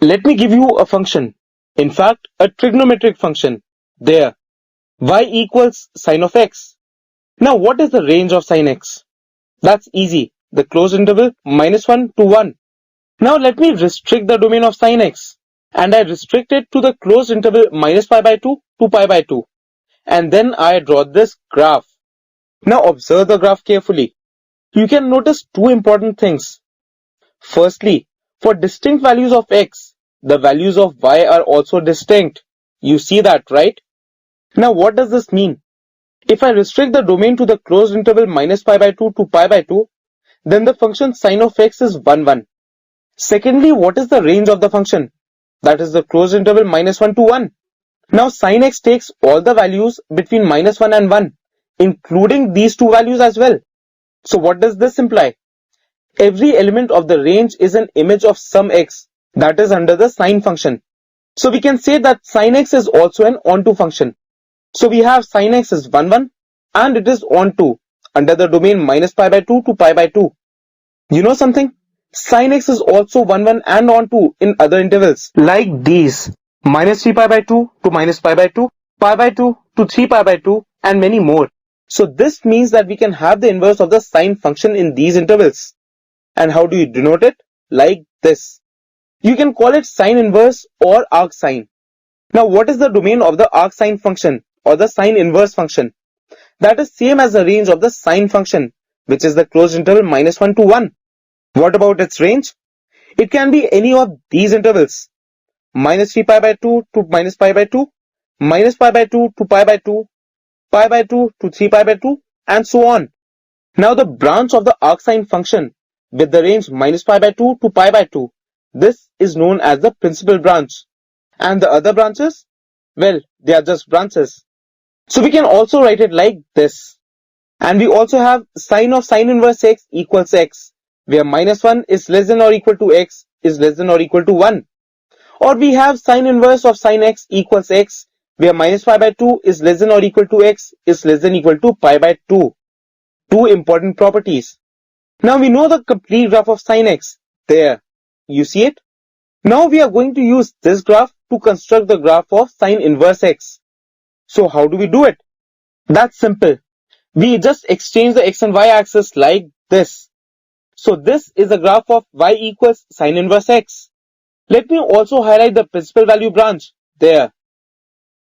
Let me give you a function. In fact, a trigonometric function. There. Y equals sine of x. Now what is the range of sine x? That's easy. The closed interval -1 to 1. Now let me restrict the domain of sine x. And I restrict it to the closed interval -pi/2 to pi/2. And then I draw this graph. Now observe the graph carefully. You can notice two important things. Firstly, for distinct values of x, the values of y are also distinct. You see that, right? Now what does this mean? If I restrict the domain to the closed interval -pi/2 to pi/2, then the function sine of x is 1, 1. Secondly, what is the range of the function? That is the closed interval -1 to 1. Now sine x takes all the values between -1 and 1, including these two values as well. So what does this imply? Every element of the range is an image of some x that is under the sine function. So we can say that sine x is also an onto function. So we have sine x is 1, 1 and it is onto under the domain -pi/2 to pi/2. You know something? Sine x is also 1, 1 and onto in other intervals like these -3pi/2 to -pi/2, pi/2 to 3pi/2 and many more. So this means that we can have the inverse of the sine function in these intervals. And how do you denote it? Like this. You can call it sine inverse or arcsine. Now what is the domain of the arcsine function or the sine inverse function? That is same as the range of the sine function, which is the closed interval -1 to 1. What about its range? It can be any of these intervals. -3pi/2 to -pi/2, -pi/2 to pi/2, pi/2 to 3pi/2 and so on. Now the branch of the arcsine function with the range -pi/2 to pi/2, this is known as the principal branch. And the other branches? Well, they are just branches. So we can also write it like this. And we also have sine of sine inverse x equals x, where -1 is less than or equal to x is less than or equal to 1. Or we have sine inverse of sine x equals x, where -pi/2 is less than or equal to x is less than equal to pi/2. Two important properties. Now we know the complete graph of sine x. There. You see it? Now we are going to use this graph to construct the graph of sine inverse x. So how do we do it? That's simple. We just exchange the x and y axis like this. So this is the graph of y equals sine inverse x. Let me also highlight the principal value branch. There.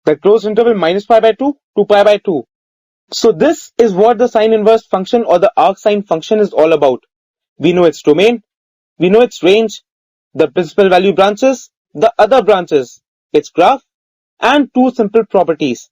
The closed interval -pi/2 to pi/2. So this is what the sine inverse function or the arcsine function is all about. We know its domain, we know its range, the principal value branches, the other branches, its graph, and two simple properties.